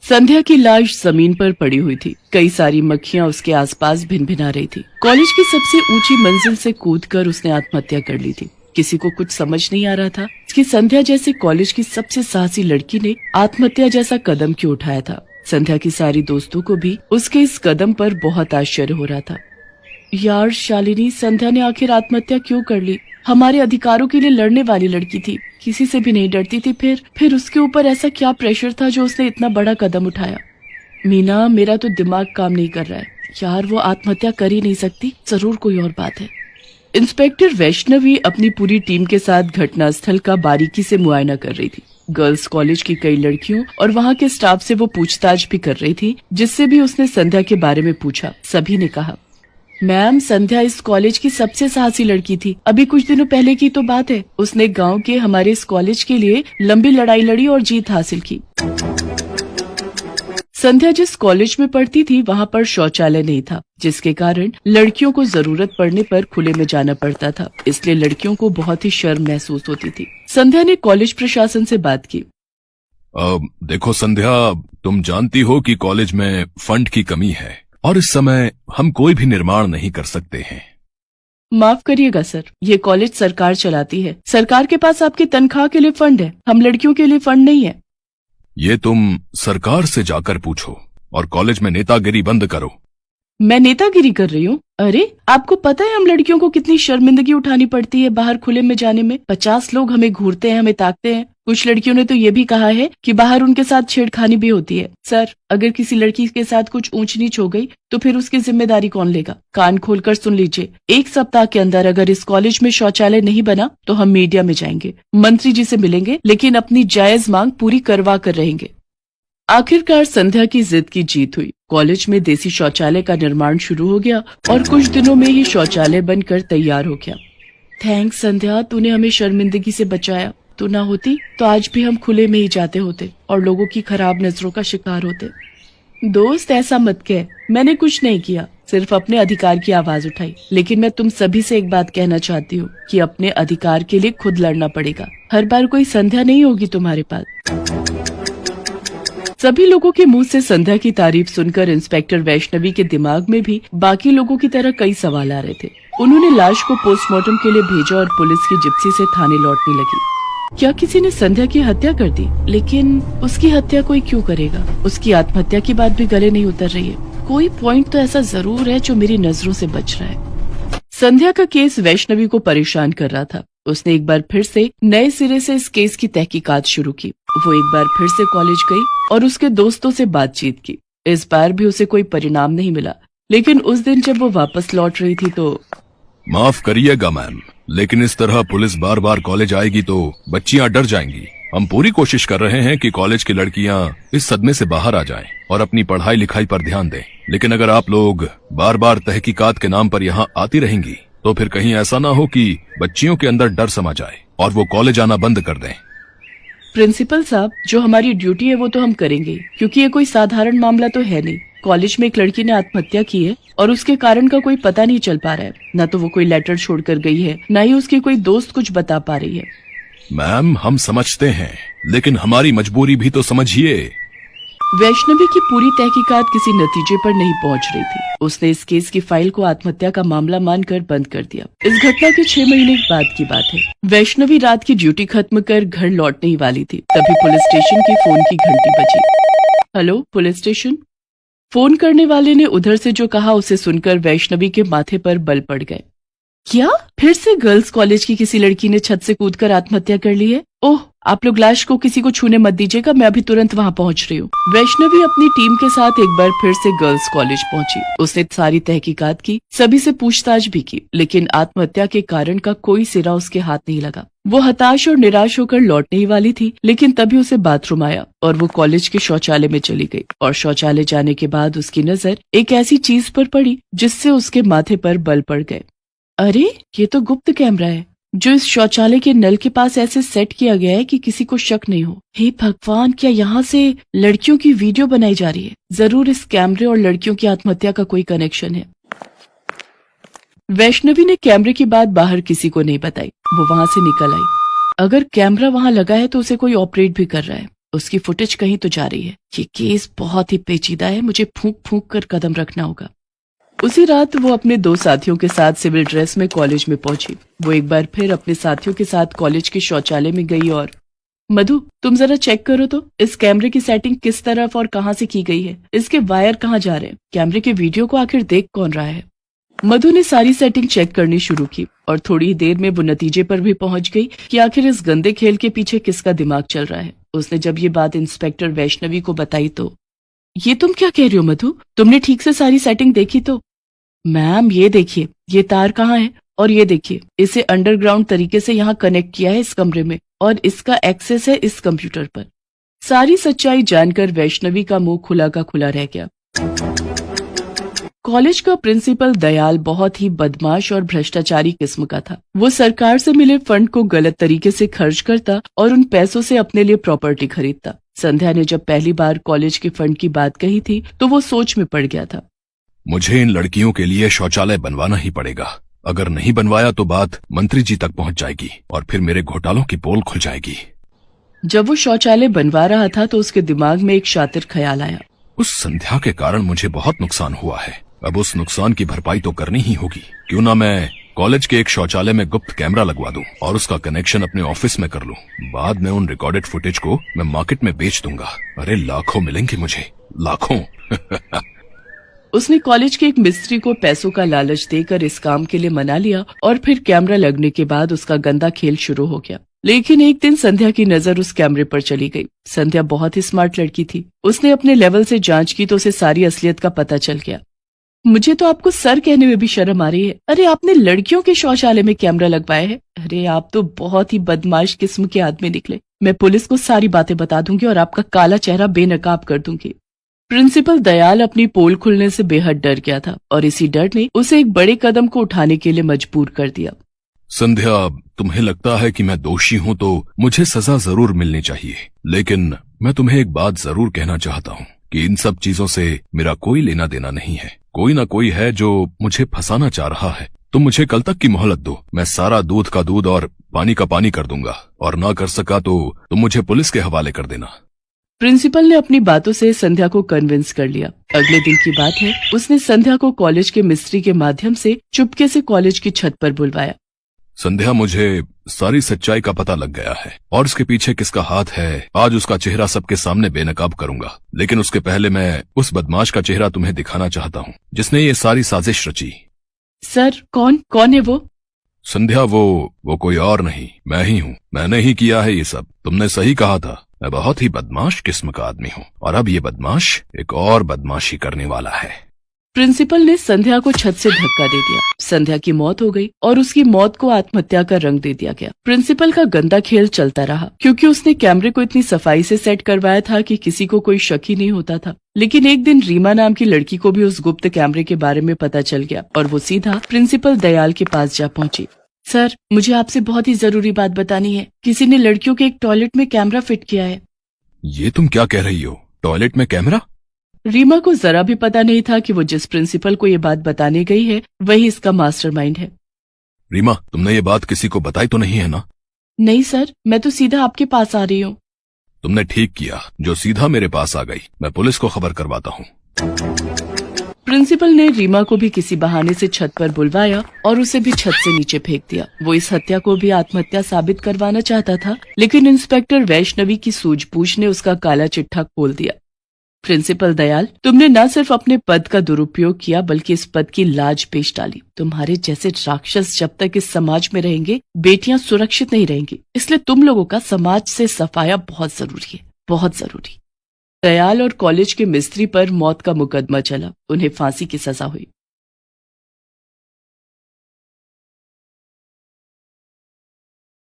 संध्या की लाश जमीन पर पड़ी हुई थी। कई सारी मक्खियां उसके आसपास भिनभिना रही थी। कॉलेज की सबसे ऊंची मंजिल से कूदकर उसने आत्महत्या कर ली थी। किसी को कुछ समझ नहीं आ रहा था कि संध्या जैसे कॉलेज की सबसे साहसी लड़की ने आत्महत्या जैसा कदम क्यों उठाया था। संध्या की सारी दोस्तों को भी उसके इस कदम पर बहुत आश्चर्य हो रहा था। यार शालिनी, संध्या ने आखिर आत्महत्या क्यों कर ली? हमारे अधिकारों के लिए लड़ने वाली लड़की थी, किसी से भी नहीं डरती थी। फिर उसके ऊपर ऐसा क्या प्रेशर था जो उसने इतना बड़ा कदम उठाया? मीना, मेरा तो दिमाग काम नहीं कर रहा है यार। वो आत्महत्या कर ही नहीं सकती, जरूर कोई और बात है। इंस्पेक्टर वैष्णवी अपनी पूरी टीम के साथ घटनास्थल का बारीकी से मुआयना कर रही थी। गर्ल्स कॉलेज की कई लड़कियों और वहाँ के स्टाफ से वो पूछताछ भी कर रही थी, जिससे भी उसने संध्या के बारे में पूछा। सभी ने कहा, मैम, संध्या इस कॉलेज की सबसे साहसी लड़की थी। अभी कुछ दिनों पहले की तो बात है, उसने गांव के हमारे इस कॉलेज के लिए लंबी लड़ाई लड़ी और जीत हासिल की। संध्या जिस कॉलेज में पढ़ती थी वहाँ पर शौचालय नहीं था, जिसके कारण लड़कियों को जरूरत पड़ने पर खुले में जाना पड़ता था। इसलिए लड़कियों को बहुत ही शर्म महसूस होती थी। संध्या ने कॉलेज प्रशासन से बात की। देखो संध्या, तुम जानती हो कि कॉलेज में फंड की कमी है और इस समय हम कोई भी निर्माण नहीं कर सकते हैं। माफ करिएगा सर, ये कॉलेज सरकार चलाती है। सरकार के पास आपकी तनख्वाह के लिए फंड है, हम लड़कियों के लिए फंड नहीं है। ये तुम सरकार से जाकर पूछो और कॉलेज में नेतागिरी बंद करो। मैं नेतागिरी कर रही हूँ? अरे, आपको पता है हम लड़कियों को कितनी शर्मिंदगी उठानी पड़ती है बाहर खुले में जाने में। 50 लोग हमें घूरते हैं, हमें ताकते हैं। कुछ लड़कियों ने तो ये भी कहा है कि बाहर उनके साथ छेड़खानी भी होती है। सर, अगर किसी लड़की के साथ कुछ ऊंच नीच हो गई तो फिर उसकी जिम्मेदारी कौन लेगा? कान खोलकर सुन लीजिए, 1 सप्ताह के अंदर अगर इस कॉलेज में शौचालय नहीं बना तो हम मीडिया में जाएंगे, मंत्री जी से मिलेंगे, लेकिन अपनी जायज मांग पूरी करवा कर रहेंगे। आखिरकार संध्या की जिद की जीत हुई। कॉलेज में देसी शौचालय का निर्माण शुरू हो गया और कुछ दिनों में ही शौचालय बनकर तैयार हो गया। थैंक्स संध्या, तूने हमें शर्मिंदगी से बचाया। तू ना होती तो आज भी हम खुले में ही जाते होते और लोगों की खराब नजरों का शिकार होते। दोस्त, ऐसा मत कह, मैंने कुछ नहीं किया, सिर्फ अपने अधिकार की आवाज उठाई। लेकिन मैं तुम सभी से एक बात कहना चाहती हूँ कि अपने अधिकार के लिए खुद लड़ना पड़ेगा। हर बार कोई संध्या नहीं होगी तुम्हारे पास। सभी लोगों के मुंह से संध्या की तारीफ सुनकर इंस्पेक्टर वैष्णवी के दिमाग में भी बाकी लोगों की तरह कई सवाल आ रहे थे। उन्होंने लाश को पोस्टमार्टम के लिए भेजा और पुलिस की जिप्सी से थाने लौटने लगी। क्या किसी ने संध्या की हत्या कर दी? लेकिन उसकी हत्या कोई क्यों करेगा? उसकी आत्महत्या की बात भी गले नहीं उतर रही है। कोई पॉइंट तो ऐसा जरूर है जो मेरी नजरों से बच रहा है। संध्या का केस वैष्णवी को परेशान कर रहा था। उसने एक बार फिर से नए सिरे से इस केस की तहकीकात शुरू की। वो एक बार फिर से कॉलेज गई और उसके दोस्तों से बातचीत की। इस बार भी उसे कोई परिणाम नहीं मिला। लेकिन उस दिन जब वो वापस लौट रही थी तो माफ करिएगा मैम, लेकिन इस तरह पुलिस बार बार कॉलेज आएगी तो बच्चियां डर जाएंगी। हम पूरी कोशिश कर रहे हैं कि कॉलेज की लड़कियां इस सदमे से बाहर आ जाएं और अपनी पढ़ाई लिखाई पर ध्यान दें। लेकिन अगर आप लोग बार बार तहकीकात के नाम पर यहाँ आती रहेंगी तो फिर कहीं ऐसा ना हो कि बच्चियों के अंदर डर समा जाए और वो कॉलेज आना बंद कर दें। प्रिंसिपल साहब, जो हमारी ड्यूटी है वो तो हम करेंगे, क्योंकि ये कोई साधारण मामला तो है नहीं। कॉलेज में एक लड़की ने आत्महत्या की है और उसके कारण का कोई पता नहीं चल पा रहा है। न तो वो कोई लेटर छोड़कर गई है, न ही उसकी कोई दोस्त कुछ बता पा रही है। मैम, हम समझते हैं, लेकिन हमारी मजबूरी भी तो समझिए। वैष्णवी की पूरी तहकीकात किसी नतीजे पर नहीं पहुंच रही थी। उसने इस केस की फाइल को आत्महत्या का मामला मानकर बंद कर दिया। इस घटना के 6 महीने बाद की बात है। वैष्णवी रात की ड्यूटी खत्म कर घर लौटने ही वाली थी, तभी पुलिस स्टेशन की फोन की घंटी बजी। Hello, police station. फोन करने वाले ने उधर से जो कहा उसे सुनकर वैष्णवी के माथे पर बल पड़ गए। क्या फिर से गर्ल्स कॉलेज की किसी लड़की ने छत से कूदकर आत्महत्या कर ली है? ओह, आप लोग लाश को किसी को छूने मत दीजिएगा, मैं अभी तुरंत वहाँ पहुँच रही हूँ। वैष्णवी अपनी टीम के साथ एक बार फिर से गर्ल्स कॉलेज पहुँची। उसने सारी तहकीकात की, सभी से पूछताछ भी की, लेकिन आत्महत्या के कारण का कोई सिरा उसके हाथ नहीं लगा। वो हताश और निराश होकर लौटने ही वाली थी, लेकिन तभी उसे बाथरूम आया और वो कॉलेज के शौचालय में चली गई। और शौचालय जाने के बाद उसकी नजर एक ऐसी चीज पर पड़ी जिससे उसके माथे पर बल पड़ गए। अरे, ये तो गुप्त कैमरा है जो इस शौचालय के नल के पास ऐसे सेट किया गया है कि किसी को शक नहीं हो। हे भगवान, क्या यहाँ से लड़कियों की वीडियो बनाई जा रही है? जरूर इस कैमरे और लड़कियों की आत्महत्या का कोई कनेक्शन है। वैष्णवी ने कैमरे की बात बाहर किसी को नहीं बताई। वो वहाँ से निकल आई। अगर कैमरा वहाँ लगा है तो उसे कोई ऑपरेट भी कर रहा है। उसकी फुटेज कहीं तो जा रही है। ये केस बहुत ही पेचीदा है, मुझे फूंक फूंक कर कदम रखना होगा। उसी रात वो अपने 2 साथियों के साथ सिविल ड्रेस में कॉलेज में पहुंची। वो एक बार फिर अपने साथियों के साथ कॉलेज के शौचालय में गई और मधु, तुम जरा चेक करो तो इस कैमरे की सेटिंग किस तरफ और कहाँ से की गई है। इसके वायर कहाँ जा रहे हैं, कैमरे के वीडियो को आखिर देख कौन रहा है। मधु ने सारी सेटिंग चेक करनी शुरू की और थोड़ी देर में वो नतीजे पर भी पहुंच गई कि आखिर इस गंदे खेल के पीछे किसका दिमाग चल रहा है। उसने जब ये बात इंस्पेक्टर वैष्णवी को बताई तो, ये तुम क्या कह रही हो मधु, तुमने ठीक से सारी सेटिंग देखी तो? मैम ये देखिए, ये तार कहाँ है, और ये देखिए इसे अंडरग्राउंड तरीके से यहाँ कनेक्ट किया है इस कमरे में, और इसका एक्सेस है इस कंप्यूटर पर। सारी सच्चाई जानकर वैष्णवी का मुंह खुला का खुला रह गया। कॉलेज का प्रिंसिपल दयाल बहुत ही बदमाश और भ्रष्टाचारी किस्म का था। वो सरकार से मिले फंड को गलत तरीके से खर्च करता और उन पैसों से अपने लिए प्रॉपर्टी खरीदता। संध्या ने जब पहली बार कॉलेज के फंड की बात कही थी तो वो सोच में पड़ गया था। मुझे इन लड़कियों के लिए शौचालय बनवाना ही पड़ेगा। अगर नहीं बनवाया तो बात मंत्री जी तक पहुंच जाएगी और फिर मेरे घोटालों की पोल खुल जाएगी। जब वो शौचालय बनवा रहा था तो उसके दिमाग में एक शातिर ख्याल आया। उस संध्या के कारण मुझे बहुत नुकसान हुआ है, अब उस नुकसान की भरपाई तो करनी ही होगी। क्यों ना मैं कॉलेज के एक शौचालय में गुप्त कैमरा लगवा दूं और उसका कनेक्शन अपने ऑफिस में कर लूं। बाद में उन रिकॉर्डेड फुटेज को मैं मार्केट में बेच दूंगा। अरे लाखों मिलेंगे मुझे, लाखों। उसने कॉलेज के एक मिस्त्री को पैसों का लालच देकर इस काम के लिए मना लिया और फिर कैमरा लगने के बाद उसका गंदा खेल शुरू हो गया। लेकिन एक दिन संध्या की नजर उस कैमरे पर चली गई। संध्या बहुत ही स्मार्ट लड़की थी। उसने अपने लेवल से जांच की तो उसे सारी असलियत का पता चल गया। मुझे तो आपको सर कहने में भी शर्म आ रही है। अरे आपने लड़कियों के शौचालय में कैमरा लगवाया है? अरे आप तो बहुत ही बदमाश किस्म के आदमी निकले। मैं पुलिस को सारी बातें बता दूंगी और आपका काला चेहरा बेनकाब कर दूंगी। प्रिंसिपल दयाल अपनी पोल खुलने से बेहद डर गया था और इसी डर ने उसे एक बड़े कदम को उठाने के लिए मजबूर कर दिया। संध्या, तुम्हें लगता है कि मैं दोषी हूं तो मुझे सजा जरूर मिलनी चाहिए, लेकिन मैं तुम्हें एक बात जरूर कहना चाहता हूं कि इन सब चीजों से मेरा कोई लेना देना नहीं है। कोई ना कोई है जो मुझे फंसाना चाह रहा है। तुम मुझे कल तक की मोहलत दो, मैं सारा दूध का दूध और पानी का पानी कर दूंगा, और ना कर सका तो तुम मुझे पुलिस के हवाले कर देना। प्रिंसिपल ने अपनी बातों से संध्या को कन्विंस कर लिया। अगले दिन की बात है, उसने संध्या को कॉलेज के मिस्त्री के माध्यम से चुपके से कॉलेज की छत पर बुलवाया। संध्या, मुझे सारी सच्चाई का पता लग गया है और इसके पीछे किसका हाथ है आज उसका चेहरा सबके सामने बेनकाब करूंगा। लेकिन उसके पहले मैं उस बदमाश का चेहरा तुम्हें दिखाना चाहता हूँ जिसने ये सारी साजिश रची। सर कौन है वो? संध्या, वो कोई और नहीं, मैं ही हूँ। मैंने ही किया है ये सब। तुमने सही कहा था, मैं बहुत ही बदमाश किस्म का आदमी हूँ और अब ये बदमाश एक और बदमाशी करने वाला है। प्रिंसिपल ने संध्या को छत से धक्का दे दिया। संध्या की मौत हो गई और उसकी मौत को आत्महत्या का रंग दे दिया गया। प्रिंसिपल का गंदा खेल चलता रहा क्योंकि उसने कैमरे को इतनी सफाई से सेट करवाया था कि किसी को कोई शक ही नहीं होता था। लेकिन एक दिन रीमा नाम की लड़की को भी उस गुप्त कैमरे के बारे में पता चल गया और वो सीधा प्रिंसिपल दयाल के पास जा पहुंची। सर, मुझे आपसे बहुत ही जरूरी बात बतानी है। किसी ने लड़कियों के एक टॉयलेट में कैमरा फिट किया है। ये तुम क्या कह रही हो? टॉयलेट में कैमरा? रीमा को जरा भी पता नहीं था कि वो जिस प्रिंसिपल को ये बात बताने गई है वही इसका मास्टरमाइंड है। रीमा, तुमने ये बात किसी को बताई तो नहीं है ना? नहीं सर, मैं तो सीधा आपके पास आ रही हूँ। तुमने ठीक किया जो सीधा मेरे पास आ गई। मैं पुलिस को खबर करवाता हूँ। प्रिंसिपल ने रीमा को भी किसी बहाने से छत पर बुलवाया और उसे भी छत से नीचे फेंक दिया। वो इस हत्या को भी आत्महत्या साबित करवाना चाहता था, लेकिन इंस्पेक्टर वैष्णवी की सूझबूझ ने उसका काला चिट्ठा खोल दिया। प्रिंसिपल दयाल, तुमने न सिर्फ अपने पद का दुरुपयोग किया बल्कि इस पद की लाज पेश डाली। तुम्हारे जैसे राक्षस जब तक इस समाज में रहेंगे, बेटियां सुरक्षित नहीं रहेंगी। इसलिए तुम लोगों का समाज से सफाया बहुत जरूरी है, बहुत जरूरी। दयाल और कॉलेज के मिस्त्री पर मौत का मुकदमा चला। उन्हें फांसी की सजा हुई।